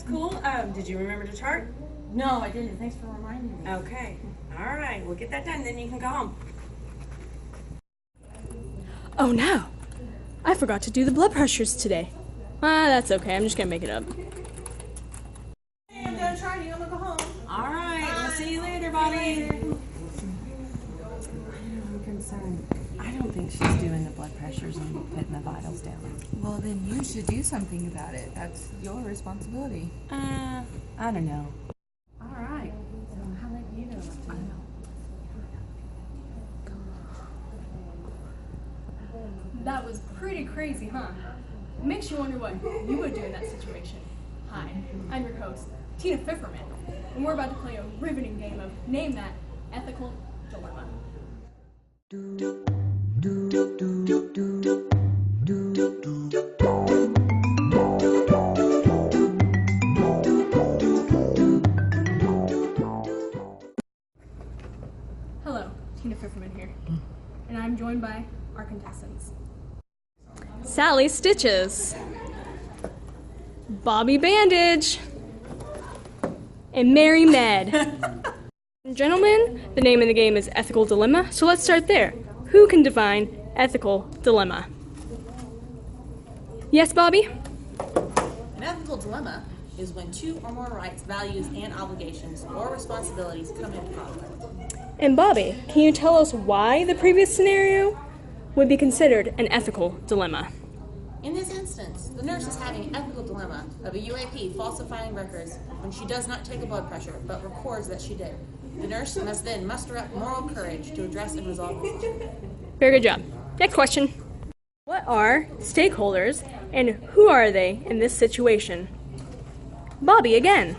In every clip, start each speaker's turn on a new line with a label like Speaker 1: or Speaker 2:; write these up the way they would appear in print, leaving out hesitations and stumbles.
Speaker 1: cool. Did you remember the chart?
Speaker 2: No, I didn't. Thanks for reminding me.
Speaker 1: Okay. All right. We'll get that done, then you can go home.
Speaker 3: Oh no! I forgot to do the blood pressures today. That's okay. I'm just gonna make it up.
Speaker 2: Hey, I'm done charting. I'm gonna go home.
Speaker 1: All right. We'll see you later, Bobby.
Speaker 4: I'm concerned. I don't think she's doing the blood pressures and putting the vitals down.
Speaker 5: Well, then you should do something about it. That's your responsibility.
Speaker 4: I don't know. All right. So how late do you know? I don't know.
Speaker 3: That was pretty crazy, huh? It makes you wonder what you would do in that situation. Hi, I'm your host, Tina Pfifferman, and we're about to play a riveting game of Name That Ethical Dilemma. Hello, Tina Pfifferman here, and I'm joined by our contestants. Sally Stitches, Bobby Bandage, and Mary Med. Gentlemen, the name of the game is Ethical Dilemma, so let's start there. Who can define ethical dilemma? Yes, Bobby?
Speaker 2: An ethical dilemma is when two or more rights, values, and obligations or responsibilities come into conflict.
Speaker 3: And Bobby, can you tell us why the previous scenario would be considered an ethical dilemma?
Speaker 2: In this instance, the nurse is having an ethical dilemma of a UAP falsifying records when she does not take a blood pressure but records that she did. The nurse must then muster up moral courage to address and resolve the issue.
Speaker 3: Very good job. Next question. What are stakeholders and who are they in this situation? Bobby again.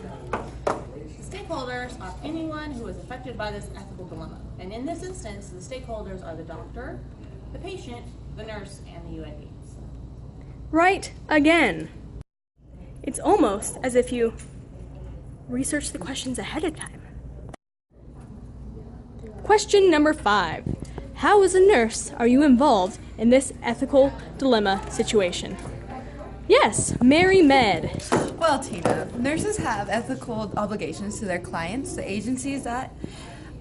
Speaker 2: Stakeholders are anyone who is affected by this ethical dilemma. And in this instance, the stakeholders are the doctor, the patient, the nurse, and the UAP.
Speaker 3: Right again. It's almost as if you researched the questions ahead of time. Question number 5. How as a nurse are you involved in this ethical dilemma situation? Yes, Mary Med.
Speaker 5: Well, Tina, nurses have ethical obligations to their clients, the agencies that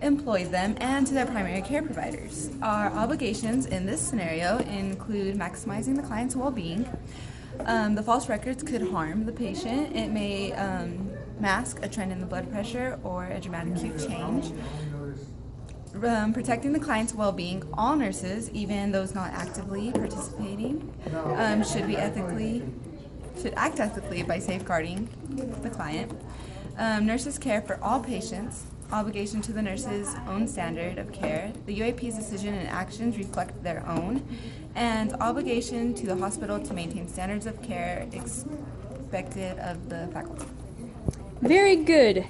Speaker 5: employ them, and to their primary care providers. Our obligations in this scenario include maximizing the client's well-being. The false records could harm the patient. It may mask a trend in the blood pressure or a dramatic acute change. Protecting the client's well-being, all nurses, even those not actively participating, should act ethically by safeguarding the client. Nurses care for all patients. Obligation to the nurse's own standard of care. The UAP's decision and actions reflect their own, and obligation to the hospital to maintain standards of care expected of the faculty.
Speaker 3: Very good.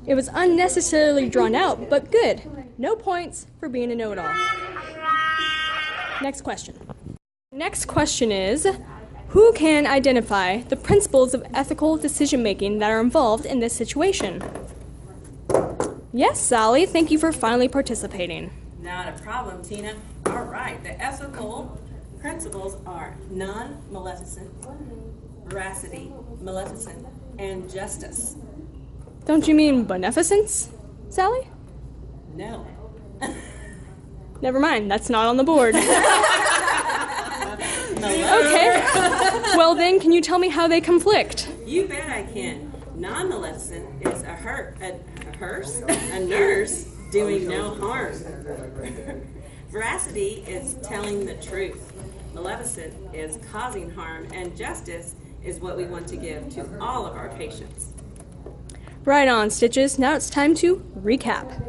Speaker 3: It was unnecessarily drawn out, but good. No points for being a know-it-all. Next question. Next question is, who can identify the principles of ethical decision-making that are involved in this situation? Yes, Sally, thank you for finally participating.
Speaker 1: Not a problem, Tina. All right. The ethical principles are non-maleficent, veracity, maleficent, and justice.
Speaker 3: Don't you mean beneficence, Sally?
Speaker 1: No.
Speaker 3: Never mind, that's not on the board. Okay. Well then, can you tell me how they conflict?
Speaker 1: You bet I can. Non-maleficent is a nurse doing no harm. Veracity is telling the truth. Maleficent is causing harm, and justice is what we want to give to all of our patients.
Speaker 3: Right on, Stitches. Now it's time to recap.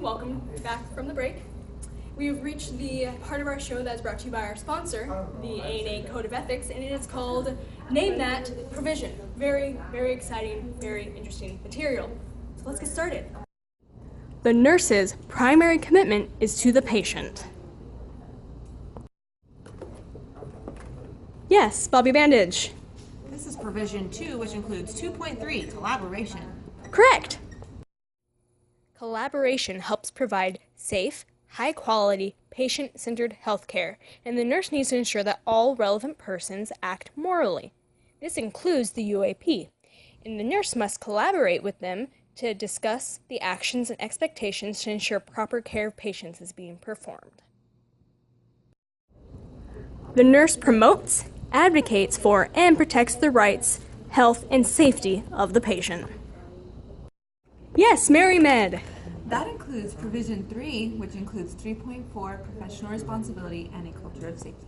Speaker 3: welcome back from the break. We have reached the part of our show that is brought to you by our sponsor, the ANA Code of Ethics, and it is called Name That Provision. Very, very exciting, very interesting material. So let's get started. The nurse's primary commitment is to the patient. Yes, Bobby Bandage.
Speaker 2: This is provision 2, which includes 2.3, collaboration.
Speaker 3: Correct! Collaboration helps provide safe, high-quality, patient-centered healthcare, and the nurse needs to ensure that all relevant persons act morally. This includes the UAP, and the nurse must collaborate with them to discuss the actions and expectations to ensure proper care of patients is being performed. The nurse promotes, advocates for, and protects the rights, health, and safety of the patient. Yes, Mary Med.
Speaker 5: That includes Provision 3, which includes 3.4, professional responsibility and a culture of safety.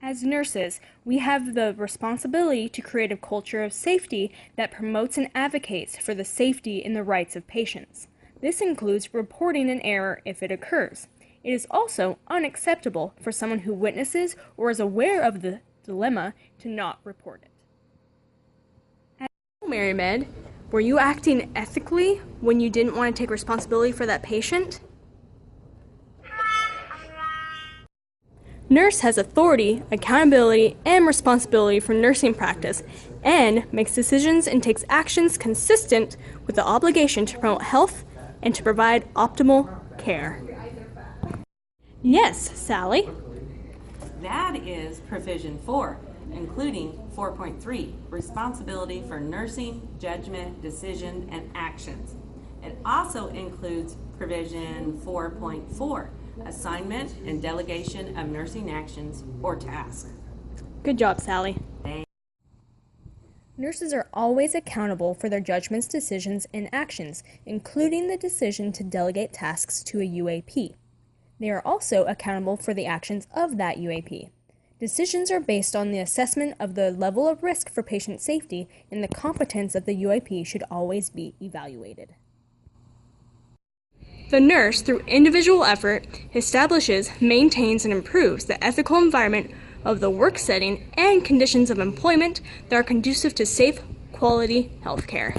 Speaker 3: As nurses, we have the responsibility to create a culture of safety that promotes and advocates for the safety and the rights of patients. This includes reporting an error if it occurs. It is also unacceptable for someone who witnesses or is aware of the dilemma to not report it. Mary Med, were you acting ethically when you didn't want to take responsibility for that patient? Nurse has authority, accountability, and responsibility for nursing practice and makes decisions and takes actions consistent with the obligation to promote health and to provide optimal care. Yes, Sally?
Speaker 1: That is provision 4, including 4.3, responsibility for nursing, judgment, decision, and actions. It also includes provision 4.4, assignment and delegation of nursing actions or tasks.
Speaker 3: Good job, Sally.
Speaker 1: Thanks.
Speaker 3: Nurses are always accountable for their judgments, decisions, and actions, including the decision to delegate tasks to a UAP. They are also accountable for the actions of that UAP. Decisions are based on the assessment of the level of risk for patient safety, and the competence of the UAP should always be evaluated. The nurse, through individual effort, establishes, maintains, and improves the ethical environment of the work setting and conditions of employment that are conducive to safe, quality health care.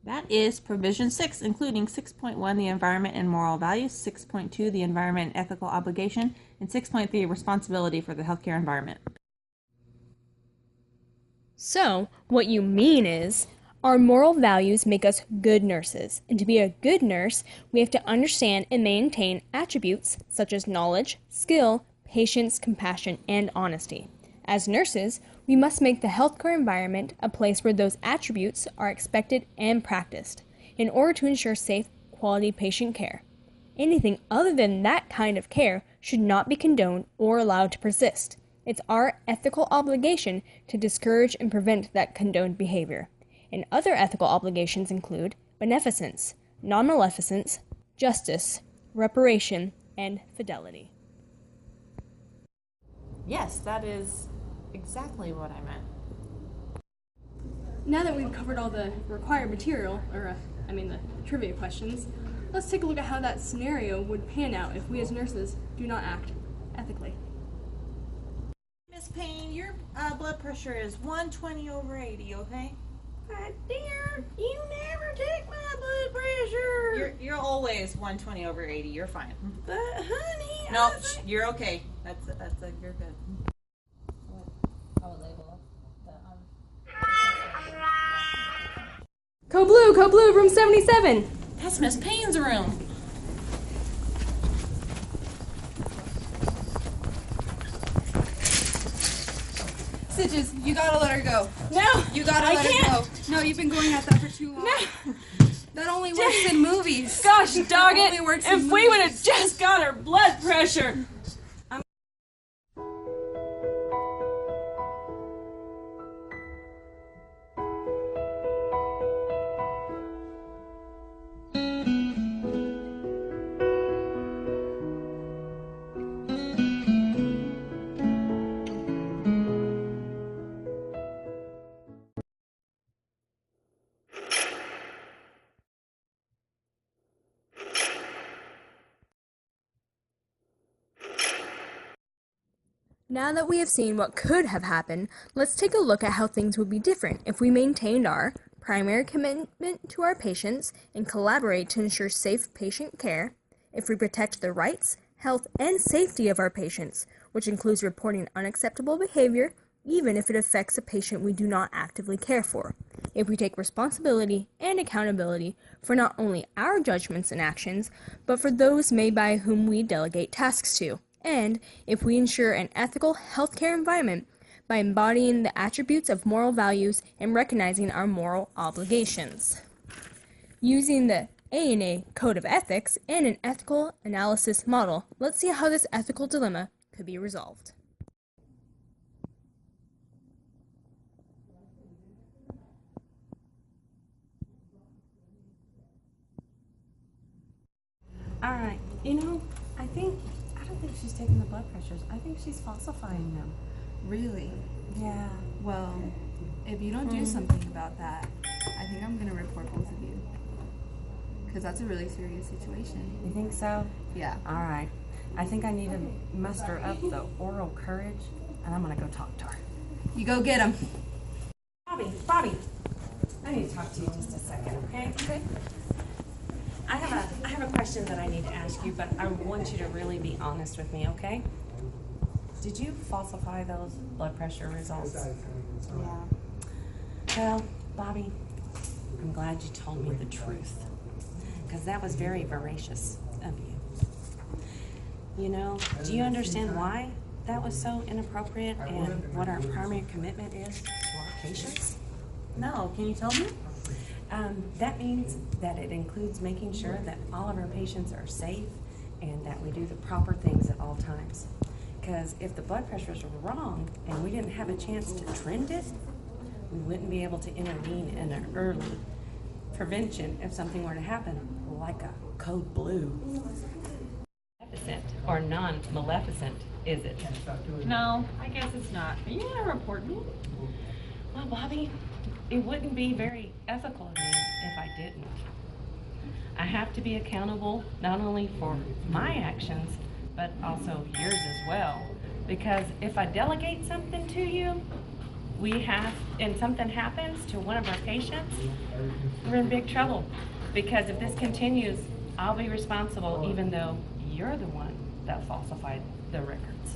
Speaker 2: That is provision 6, including 6.1, the environment and moral values, 6.2, the environment and ethical obligation, and 6.3, responsibility for the healthcare environment.
Speaker 3: So, what you mean is, our moral values make us good nurses, and to be a good nurse, we have to understand and maintain attributes such as knowledge, skill, patience, compassion, and honesty. As nurses, we must make the healthcare environment a place where those attributes are expected and practiced in order to ensure safe, quality patient care. Anything other than that kind of care should not be condoned or allowed to persist. It's our ethical obligation to discourage and prevent that condoned behavior. And other ethical obligations include beneficence, non-maleficence, justice, reparation, and fidelity.
Speaker 2: Yes, that is exactly what I meant.
Speaker 3: Now that we've covered all the required material, the trivia questions, let's take a look at how that scenario would pan out if we as nurses do not act ethically.
Speaker 2: Miss Payne, your blood pressure is 120/80, okay?
Speaker 1: God, dear, you never take my blood pressure.
Speaker 2: You're always 120/80. You're fine.
Speaker 1: But honey,
Speaker 2: No,
Speaker 1: I think-
Speaker 2: you're okay. You're good.
Speaker 3: Code Blue, room 77.
Speaker 2: That's Miss Payne's room.
Speaker 5: Stitches, you gotta let her go.
Speaker 1: No,
Speaker 5: You gotta
Speaker 1: I
Speaker 5: let
Speaker 1: can't.
Speaker 5: her go. No, you've been going at that for too long.
Speaker 1: No.
Speaker 5: That only works in movies.
Speaker 1: Gosh, dog it!
Speaker 5: Only works in
Speaker 1: If we would have
Speaker 5: movies.
Speaker 1: just got her blood pressure.
Speaker 3: Now that we have seen what could have happened, let's take a look at how things would be different if we maintained our primary commitment to our patients and collaborate to ensure safe patient care, if we protect the rights, health, and safety of our patients, which includes reporting unacceptable behavior, even if it affects a patient we do not actively care for, if we take responsibility and accountability for not only our judgments and actions, but for those made by whom we delegate tasks to, and if we ensure an ethical healthcare environment by embodying the attributes of moral values and recognizing our moral obligations. Using the ANA Code of Ethics and an ethical analysis model, let's see how this ethical dilemma could be resolved.
Speaker 4: All right, I don't think she's taking the blood pressures. I think she's falsifying them.
Speaker 5: Really?
Speaker 4: Yeah.
Speaker 5: Well, if you don't do something about that, I think I'm going to report both of you. Because that's a really serious situation.
Speaker 4: You think so?
Speaker 5: Yeah.
Speaker 4: All right. I think I need to muster up the oral courage, and I'm going to go talk to her.
Speaker 5: You go get him.
Speaker 4: Bobby, I need to talk to you just a second, okay? Okay. I have a question that I need to ask you, but I want you to really be honest with me, okay? Did you falsify those blood pressure results? Yeah. Well, Bobby, I'm glad you told me the truth, because that was very veracious of you. Do you understand why that was so inappropriate and what our primary commitment is to our patients?
Speaker 2: No, can you tell me?
Speaker 4: That means that it includes making sure that all of our patients are safe and that we do the proper things at all times. Because if the blood pressures were wrong and we didn't have a chance to trend it, we wouldn't be able to intervene in an early prevention if something were to happen, like a code blue. Maleficent or non-maleficent, is it?
Speaker 6: No, I guess it's not. Are you gonna report me?
Speaker 4: Well, Bobby, it wouldn't be very ethical of me if I didn't. I have to be accountable not only for my actions, but also yours as well. Because if I delegate something to you, and something happens to one of our patients, we're in big trouble. Because if this continues, I'll be responsible even though you're the one that falsified the records.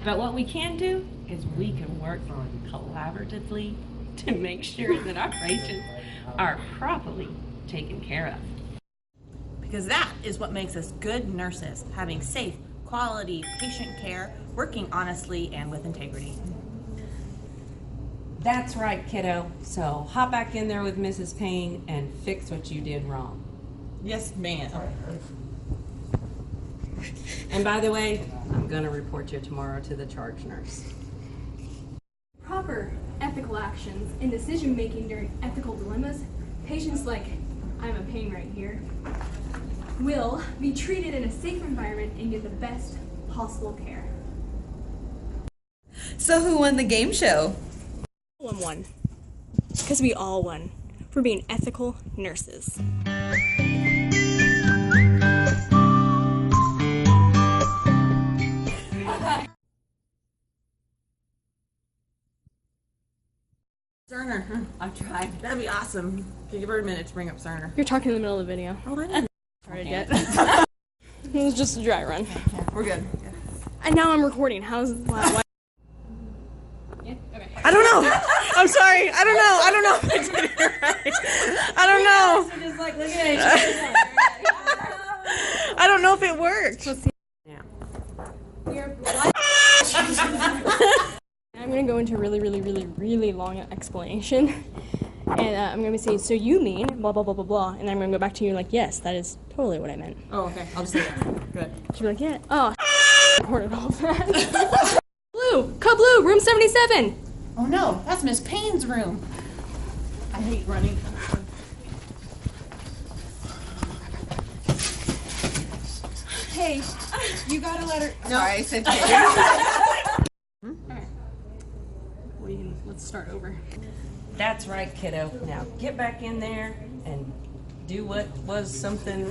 Speaker 4: But what we can do is we can work collaboratively to make sure that our patients are properly taken care of.
Speaker 2: Because that is what makes us good nurses, having safe, quality patient care, working honestly and with integrity.
Speaker 1: That's right, kiddo. So hop back in there with Mrs. Payne and fix what you did wrong.
Speaker 2: Yes, ma'am.
Speaker 1: And by the way, I'm going to report you tomorrow to the charge nurse.
Speaker 3: Proper ethical actions and decision making during ethical dilemmas, patients like I'm a pain right here, will be treated in a safe environment and get the best possible care.
Speaker 5: So who won the game show?
Speaker 3: All won. Because we all won for being ethical nurses.
Speaker 2: Cerner.
Speaker 1: I tried.
Speaker 2: That'd be awesome. Give her a minute to bring up Cerner.
Speaker 3: You're talking in the middle of the video.
Speaker 2: Oh, I didn't.
Speaker 3: Already yet. It was just a dry run.
Speaker 2: We're good.
Speaker 3: And now I'm recording. How's why? Yeah? Okay.
Speaker 2: I don't know. I'm sorry. I don't know if I did it right. I don't know.
Speaker 1: Just like looking at each other.
Speaker 2: I don't know if it worked.
Speaker 3: Let's see.
Speaker 1: Yeah.
Speaker 3: I'm going to go into a really long explanation. And I'm going to say, so you mean blah, blah, blah, blah, blah. And I'm going to go back to you like, yes, that is totally what I meant.
Speaker 2: Oh, okay. I'll just say that. Good.
Speaker 3: She'll be like, yeah. Oh, recorded all that. Blue! Code Blue! Room 77!
Speaker 2: Oh, no. That's Miss Payne's room. I hate running.
Speaker 5: Hey, you gotta let her.
Speaker 2: No.
Speaker 5: Sorry, I said
Speaker 3: Let's start over.
Speaker 1: That's right, kiddo. Now get back in there and do what was something.